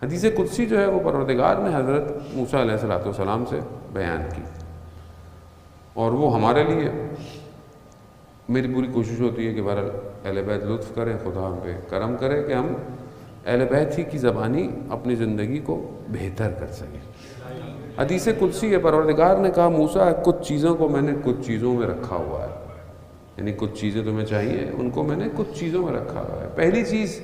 حدیث قدسی جو ہے وہ پروردگار نے حضرت موسیٰ علیہ السلام سے بیان کی، اور وہ ہمارے لیے میری پوری کوشش ہوتی ہے کہ بہرحال اہل بیت لطف کریں، خدا ہم پہ کرم کرے کہ ہم اہل بیت ہی کی زبانی اپنی زندگی کو بہتر کر سکیں۔ حدیث قدسی ہے، پروردگار نے کہا موسیٰ کچھ چیزوں کو میں نے کچھ چیزوں میں رکھا ہوا ہے، یعنی کچھ چیزیں تمہیں چاہیے ان کو میں نے کچھ چیزوں میں رکھا ہوا ہے۔ پہلی چیز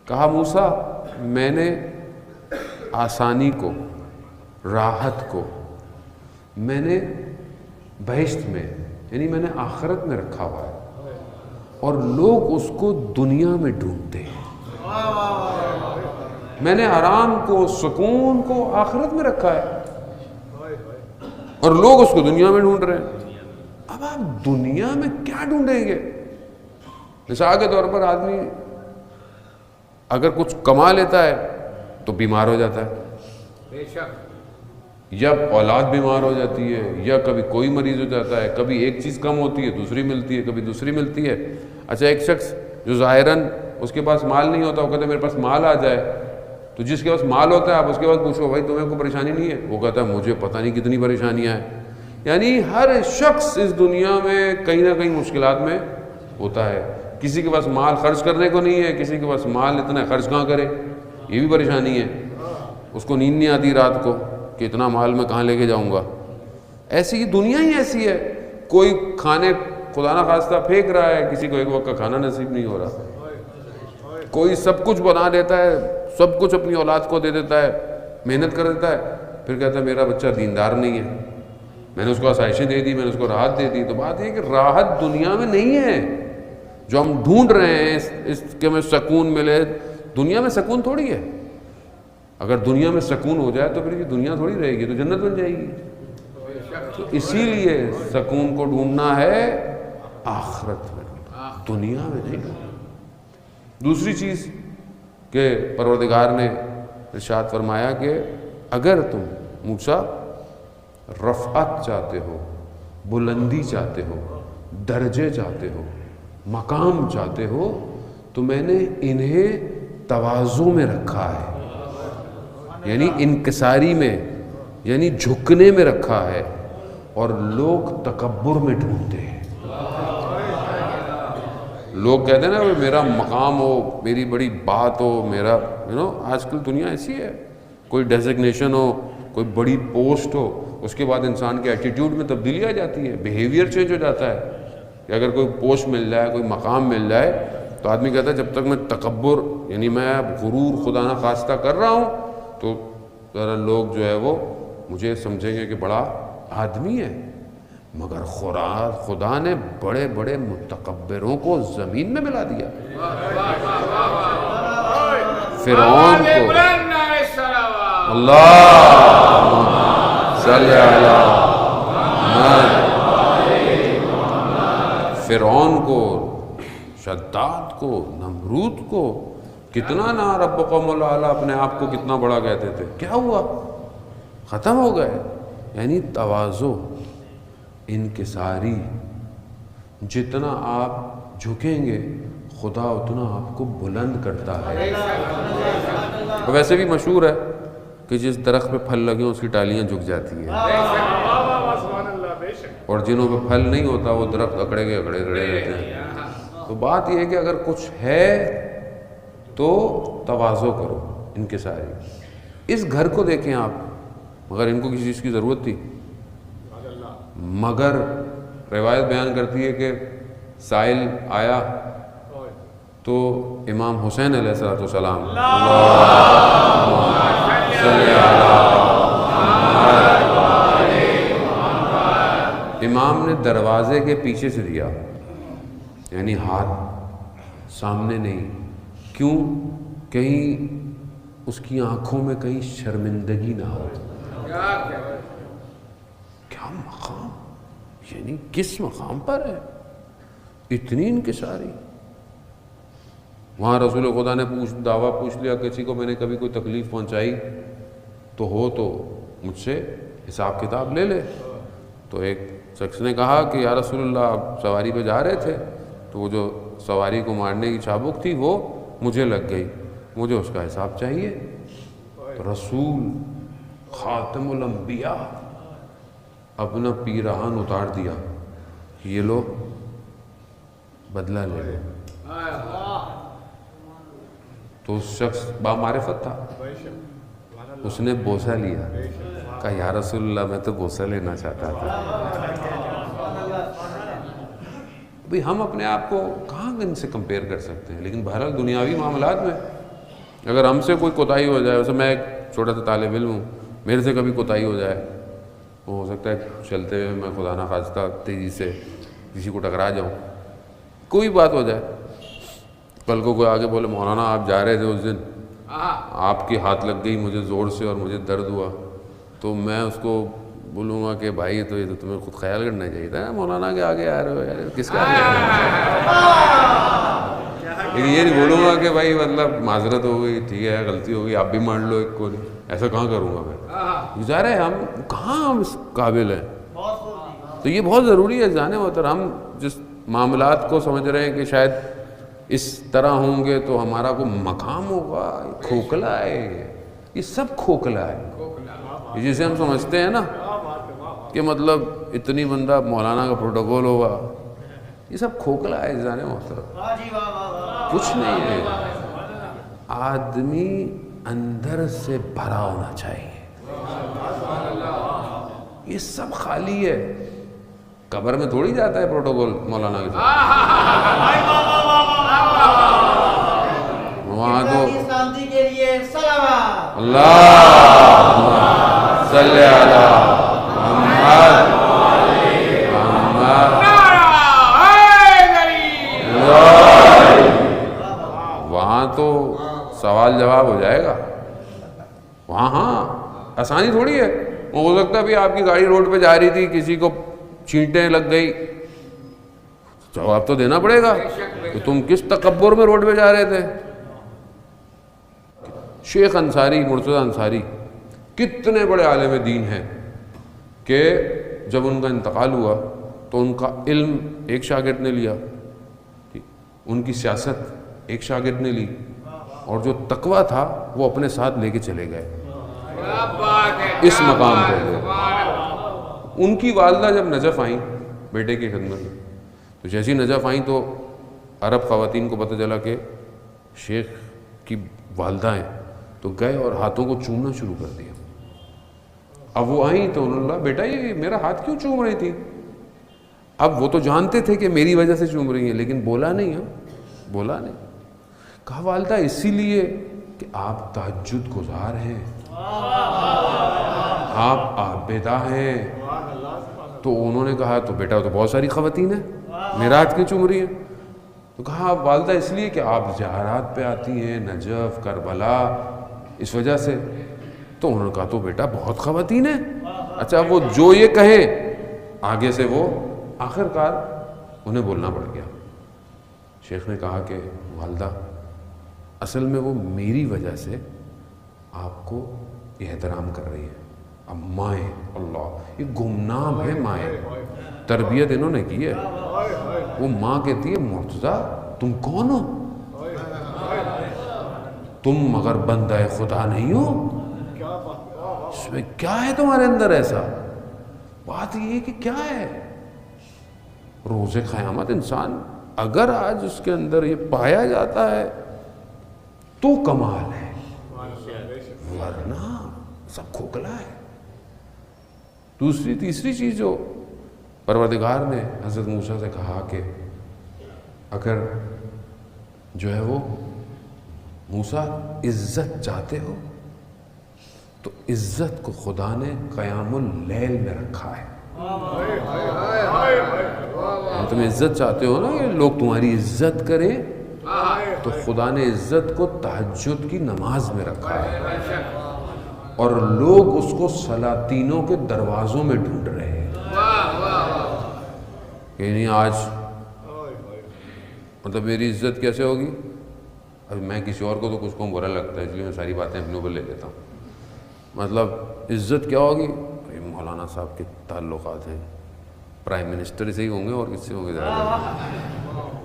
کہا موسیٰ میں نے آسانی کو، راحت کو میں نے بہشت میں، یعنی میں نے آخرت میں رکھا ہوا ہے، اور لوگ اس کو دنیا میں ڈھونڈتے ہیں۔ میں نے آرام کو، سکون کو آخرت میں رکھا ہے، اور لوگ اس کو دنیا میں ڈھونڈ رہے ہیں۔ اب آپ دنیا میں کیا ڈھونڈیں گے؟ مثال کے طور پر آدمی اگر کچھ کما لیتا ہے تو بیمار ہو جاتا ہے، بے شک، یا اولاد بیمار ہو جاتی ہے، یا کبھی کوئی مریض ہو جاتا ہے، کبھی ایک چیز کم ہوتی ہے دوسری ملتی ہے، کبھی دوسری ملتی ہے۔ اچھا ایک شخص جو ظاہراً اس کے پاس مال نہیں ہوتا، وہ کہتا ہے میرے پاس مال آ جائے، تو جس کے پاس مال ہوتا ہے آپ اس کے بعد پوچھو بھائی تمہیں کوئی پریشانی نہیں ہے، وہ کہتا ہے مجھے پتہ نہیں کتنی پریشانیاں ہیں۔ یعنی ہر شخص اس دنیا میں کہیں نہ کہیں مشکلات میں ہوتا ہے۔ کسی کے پاس مال خرچ کرنے کو نہیں ہے، کسی کے پاس مال اتنا خرچ کہاں کرے، یہ بھی پریشانی ہے۔ اس کو نیند نہیں آتی رات کو کہ اتنا مال میں کہاں لے کے جاؤں گا۔ ایسی دنیا ہی ایسی ہے، کوئی کھانے خدا نہ خواستہ پھینک رہا ہے، کسی کو ایک وقت کا کھانا نصیب نہیں ہو رہا، کوئی سب کچھ بنا دیتا ہے، سب کچھ اپنی اولاد کو دے دیتا ہے، محنت کر دیتا ہے، پھر کہتا ہے میرا بچہ دیندار نہیں ہے، میں نے اس کو آسائشیں دے دی، میں نے اس کو راحت دے دی۔ تو بات یہ کہ راحت دنیا میں نہیں ہے جو ہم ڈھونڈ رہے ہیں، اس کے میں سکون ملے۔ دنیا میں سکون تھوڑی ہے، اگر دنیا میں سکون ہو جائے تو پھر یہ دنیا تھوڑی رہے گی، تو جنت بن جائے گی۔ تو اسی لیے سکون کو ڈھونڈنا ہے آخرت میں، دنیا میں نہیں ڈھونڈنا۔ دوسری چیز کہ پروردگار نے ارشاد فرمایا کہ اگر تم موسیٰ رفعت چاہتے ہو، بلندی چاہتے ہو، درجے چاہتے ہو، مقام چاہتے ہو، تو میں نے انہیں تواضع میں رکھا ہے، یعنی انکساری میں، یعنی جھکنے میں رکھا ہے، اور لوگ تکبر میں ڈھونڈتے ہیں۔ لوگ کہتے ہیں نا میرا مقام ہو، میری بڑی بات ہو، میرا آج کل دنیا ایسی ہے، کوئی ڈیزگنیشن ہو، کوئی بڑی پوسٹ ہو، اس کے بعد انسان کے ایٹیٹیوڈ میں تبدیلی آ جاتی ہے، بیہیویئر چینج ہو جاتا ہے۔ کہ اگر کوئی پوسٹ مل جائے، کوئی مقام مل جائے، تو آدمی کہتا ہے جب تک میں تکبر، یعنی میں غرور خدا نہ خواستہ کر رہا ہوں، تو ذرا لوگ جو ہے وہ مجھے سمجھیں گے کہ بڑا آدمی ہے۔ مگر خدا نے بڑے بڑے متکبروں کو زمین میں ملا دیا۔ فرعون کو، اللہ صلی علی محمد، فرعون کو، شداد کو، نمرود کو، کتنا نا ربکم الاعلی، اپنے آپ کو کتنا بڑا کہتے تھے، کیا ہوا؟ ختم ہو گئے۔ یعنی تواضع، انکساری، جتنا آپ جھکیں گے خدا اتنا آپ کو بلند کرتا ہے۔ ویسے بھی مشہور ہے کہ جس درخت پہ پھل لگے اس کی ٹالیاں جھک جاتی ہیں، اور جنہوں پہ پھل نہیں ہوتا وہ درخت اکڑے کے اکڑے کھڑے رہتے ہیں۔ تو بات یہ ہے کہ اگر کچھ ہے تو تواضع کرو، انکساری۔ اس گھر کو دیکھیں آپ، مگر ان کو کسی چیز کی ضرورت تھی؟ مگر روایت بیان کرتی ہے کہ سائل آیا تو امام حسین علیہ السلام امام نے دروازے کے پیچھے سے دیا، یعنی ہاتھ سامنے نہیں۔ کیوں؟ کہیں اس کی آنکھوں میں کہیں شرمندگی نہ ہو۔ کیا مقام، یعنی کس مقام پر ہے، اتنی انکساری۔ وہاں رسول خدا نے دعویٰ پوچھ لیا، کسی کو میں نے کبھی کوئی تکلیف پہنچائی تو مجھ سے حساب کتاب لے لے۔ تو ایک شخص نے کہا کہ یا رسول اللہ، آپ سواری پہ جا رہے تھے تو وہ جو سواری کو مارنے کی چابک تھی وہ مجھے لگ گئی۔ مجھے اس کا حساب چاہیے. تو رسول خاتم الانبیاء اپنا پیراہن اتار دیا، یہ لو بدلہ لے لو. تو اس شخص بامعرفت تھا، اس نے بوسہ لیا، کہا یا رسول اللہ میں تو بوسہ لینا چاہتا تھا. بھئی ہم اپنے آپ کو کہاں ان سے کمپیئر کر سکتے ہیں؟ لیکن بہرحال دنیاوی معاملات میں اگر ہم سے کوئی کوتاہی ہو جائے، ویسے میں ایک چھوٹا سا طالب علم ہوں، میرے سے کبھی کوتاہی ہو جائے، ہو سکتا ہے چلتے ہوئے میں خدا نخواستہ تیزی سے کسی کو ٹکرا جاؤں، کوئی بات ہو جائے، کل کو کوئی آگے بولے مولانا آپ جا رہے تھے اس دن، آپ کی ہاتھ لگ گئی مجھے زور سے اور مجھے درد ہوا، تو میں اس کو بولوں گا کہ بھائی تو یہ تو تمہیں خود خیال کرنا چاہیے تھا، مولانا کے آگے آ رہے ہو یار، کس کا لیکن یہ نہیں بولوں گا کہ بھائی مطلب معذرت ہو گئی، ٹھیک ہے غلطی ہو گئی، آپ بھی مان لو ایک کو، ایسا کہاں کروں گا میں؟ ظاہر ہے ہم کہاں ہم اس قابل ہیں. تو یہ بہت ضروری ہے جانے محترم، ہم جس معاملات کو سمجھ رہے ہیں کہ شاید اس طرح ہوں گے تو ہمارا کوئی مقام ہوگا، کھوکھلا ہے یہ سب کھوکھلا ہے. جسے ہم سمجھتے ہیں نا کہ مطلب اتنی بندہ مولانا کا پروٹوکول ہوگا، یہ سب کھوکھلا ہے جانے محترم، کچھ نہیں ہے. آدمی اندر سے بھرا ہونا چاہیے، یہ سب خالی ہے. قبر میں تھوڑی جاتا ہے پروٹوکول مولانا کے ساتھ، وہاں تو اللہ صلی علی محمد وہاں تو سوال جواب ہو جائے گا. وہاں ہاں آسانی تھوڑی ہے. ہو سکتا ہے بھی آپ کی گاڑی روڈ پہ جا رہی تھی، کسی کو چینٹیں لگ گئی، جواب تو دینا پڑے گا کہ تم کس تکبر میں روڈ پہ جا رہے تھے. شیخ انصاری، مرتضی انصاری کتنے بڑے عالم دین ہیں کہ جب ان کا انتقال ہوا تو ان کا علم ایک شاگرد نے لیا، ان کی سیاست ایک شاگرد نے لی، اور جو تقویٰ تھا وہ اپنے ساتھ لے کے چلے گئے اس مقام پہ. ان کی والدہ جب نجف آئیں بیٹے کی خدمت میں، تو جیسی نجف آئیں تو عرب خواتین کو پتہ چلا کہ شیخ کی والدہ ہیں، تو گئے اور ہاتھوں کو چومنا شروع کر دیا. اب وہ آئیں تو انہوں نے کہا بیٹا یہ میرا ہاتھ کیوں چوم رہی تھی؟ اب وہ تو جانتے تھے کہ میری وجہ سے چوم رہی ہیں، لیکن بولا نہیں. بولا نہیں. کہا والدہ اسی لیے کہ آپ تہجد گزار ہیں، آپ عابدہ ہیں. تو انہوں نے کہا تو بیٹا تو بہت ساری خواتین ہیں، میرا ہاتھ کیوں چوم رہی ہیں؟ تو کہا والدہ اس لیے کہ آپ زیارات پہ آتی ہیں، نجف، کربلا، اس وجہ سے. تو انہوں نے کہا تو بیٹا بہت خواتین ہیں. اچھا وہ جو یہ کہیں آگے سے وہ آخر کار انہیں بولنا پڑ گیا. شیخ نے کہا کہ والدہ اصل میں وہ میری وجہ سے آپ کو احترام کر رہی ہے. اب مائیں، اللہ یہ گمنام ہے مائیں، تربیت انہوں نے کی ہے. وہ ماں کہتی ہے مرتضیٰ تم کون ہو؟ تم مگر بندہ خدا نہیں ہو؟ اس میں کیا ہے تمہارے اندر ایسا؟ بات یہ کہ کیا ہے روز قیامت انسان اگر آج اس کے اندر یہ پایا جاتا ہے تو کمال ہے، ورنہ سب کھوکھلا ہے. تیسری چیز جو پروردگار نے حضرت موسیٰ سے کہا کہ اگر جو ہے وہ موسیٰ عزت چاہتے ہو تو عزت کو خدا نے قیام اللیل میں رکھا ہے. تم عزت چاہتے ہو نا کہ لوگ تمہاری عزت کریں، تو خدا نے عزت کو تہجد کی نماز میں رکھا ہے، اور لوگ اس کو سلاطینوں کے دروازوں میں ڈھونڈ رہے ہیں. یعنی آج مطلب میری عزت کیسے ہوگی؟ اب میں کسی اور کو تو کچھ کو برا لگتا ہے، اس لیے میں ساری باتیں اپنے اوپر لے لیتا ہوں. مطلب عزت کیا ہوگی؟ مولانا صاحب کے تعلقات ہیں، پرائم منسٹر سے ہی ہوں گے اور کس سے ہوں گے زیادہ.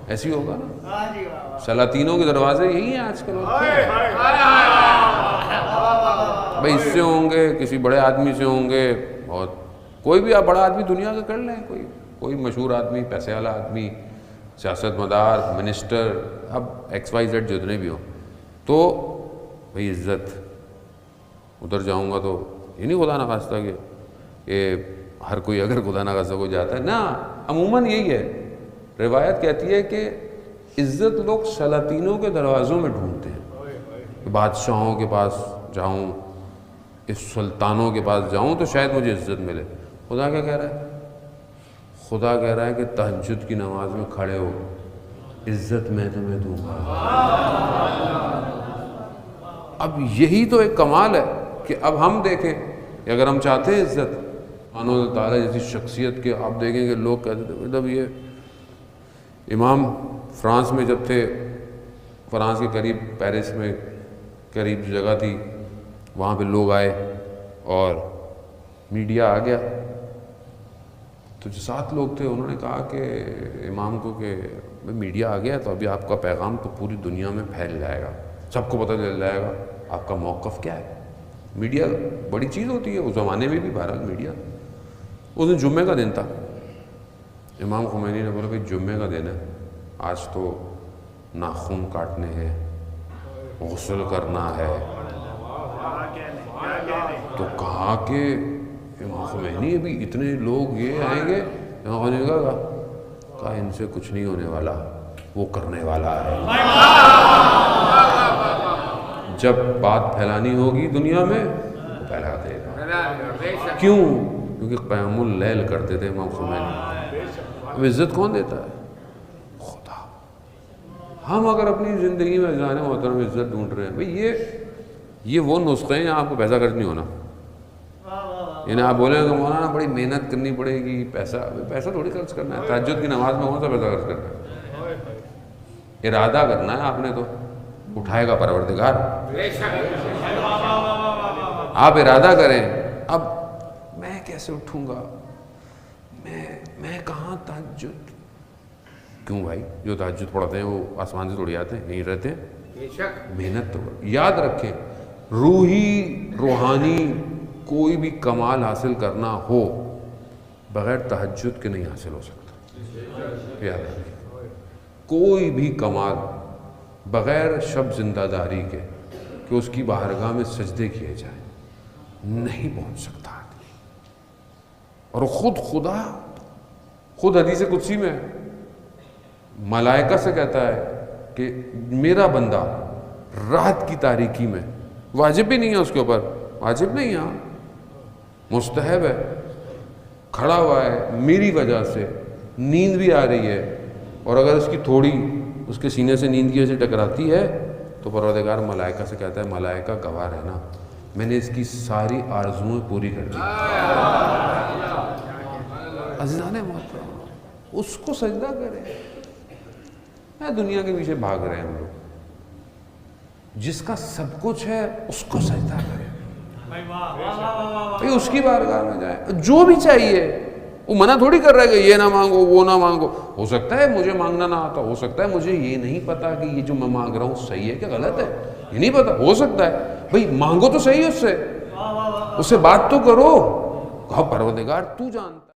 ایسی ہوگا نا. سلاطینوں کے دروازے یہی ہیں آج کل. بھائی اس سے ہوں گے, کسی بڑے آدمی سے ہوں گے, بہت کوئی بھی آپ بڑا آدمی دنیا کا کر لیں, کوئی مشہور آدمی, پیسے والا آدمی, سیاست مدار, منسٹر, اب XYZ جتنے بھی ہوں, تو بھئی عزت. ادھر جاؤں گا تو یہ نہیں خدا نخواستہ کہ ہر کوئی اگر خدا نخواستہ کو جاتا ہے نا, عموماً یہی ہے. روایت کہتی ہے کہ عزت لوگ سلاطینوں کے دروازوں میں ڈھونڈتے ہیں. بادشاہوں کے پاس جاؤں, اس سلطانوں کے پاس جاؤں تو شاید مجھے عزت ملے. خدا کیا کہہ رہا ہے؟ خدا کہہ رہا ہے کہ تہجد کی نماز میں کھڑے ہو, عزت میں تمہیں دوں گا. اب یہی تو ایک کمال ہے کہ اب ہم دیکھیں کہ اگر ہم چاہتے ہیں عزت, سبحانہ تعالیٰ جیسی شخصیت کے, آپ دیکھیں کہ لوگ کہتے تھے مطلب یہ امام فرانس میں جب تھے, فرانس کے قریب پیرس میں قریب جگہ تھی, وہاں پہ لوگ آئے اور میڈیا آ گیا, تو جو 7 لوگ تھے انہوں نے کہا کہ امام کو کہ میڈیا آ گیا تو ابھی آپ کا پیغام تو پوری دنیا میں پھیل جائے گا, سب کو پتہ چل جائے گا آپ کا موقف کیا ہے. میڈیا بڑی چیز ہوتی ہے اس زمانے میں بھی. بہرحال میڈیا, اس دن جمعے کا دن تھا. امام خمینی نے بولا کہ جمعے کا دن ہے, آج تو ناخن کاٹنے ہیں, غسل کرنا ہے. تو کہا کہ امام خمینی ابھی اتنے لوگ یہ آئیں گے. امام خمینی نے کہا ان سے کچھ نہیں ہونے والا, وہ کرنے والا ہے. جب بات پھیلانی ہوگی دنیا میں وہ پھیلا دے گا. کیوں؟ کیونکہ قیام اللیل کرتے تھے امام خمینی. اب عزت کون دیتا ہے؟ خدا. ہم اگر اپنی زندگی میں جانے محترم عزت ڈھونڈ رہے ہیں, بھئی یہ وہ نسخے ہیں, آپ کو پیسہ خرچ نہیں ہونا. یعنی آپ بولیں کہ مولانا بڑی محنت کرنی پڑے گی, پیسہ تھوڑی خرچ کرنا ہے. تہجد کی نماز میں کون سا پیسہ خرچ کرنا ہے؟ ارادہ کرنا ہے آپ نے, تو اٹھائے گا پروردگار. آپ ارادہ کریں, اب میں کیسے اٹھوں گا, میں کہاں تہجد. کیوں بھائی, جو تہجد پڑھتے ہیں وہ آسمان سے تھوڑی آتے ہیں, نہیں رہتے ہیں. محنت تو یاد رکھیں, روحانی کوئی بھی کمال حاصل کرنا ہو بغیر تہجد کے نہیں حاصل ہو سکتا. یاد رکھیں, کوئی بھی کمال بغیر شب زندہ داری کے کہ اس کی بارگاہ میں سجدے کیے جائیں نہیں پہنچ سکتا آدمی. اور خود حدیث قدسی میں ملائکہ سے کہتا ہے کہ میرا بندہ رات کی تاریکی میں, واجب بھی نہیں ہے اس کے اوپر, واجب نہیں ہے, مستحب ہے, کھڑا ہوا ہے, میری وجہ سے نیند بھی آ رہی ہے, اور اگر اس کی تھوڑی اس کے سینے سے نیند کی وجہ سے ٹکراتی ہے تو پروردگار ملائکہ سے کہتا ہے ملائکہ گواہ رہنا, میں نے اس کی ساری آرزویں پوری کر دی. عزیزان محترم, اس کو سجدہ کریں. دنیا کے پیچھے بھاگ رہے ہیں ہم لوگ, جس کا سب کچھ ہے اس کو سجدہ کریں. اس کی بارگاہ میں جائیں, جو بھی چاہیے. وہ منع تھوڑی کر رہا ہے کہ یہ نہ مانگو, وہ نہ مانگو. ہو سکتا ہے مجھے مانگنا نہ آتا, ہو سکتا ہے مجھے یہ نہیں پتا کہ یہ جو میں مانگ رہا ہوں صحیح ہے کہ غلط ہے, یہ نہیں پتا, ہو سکتا ہے. بھئی مانگو تو صحیح اس سے بات تو کرو. کہو پروردگار تو جانتا.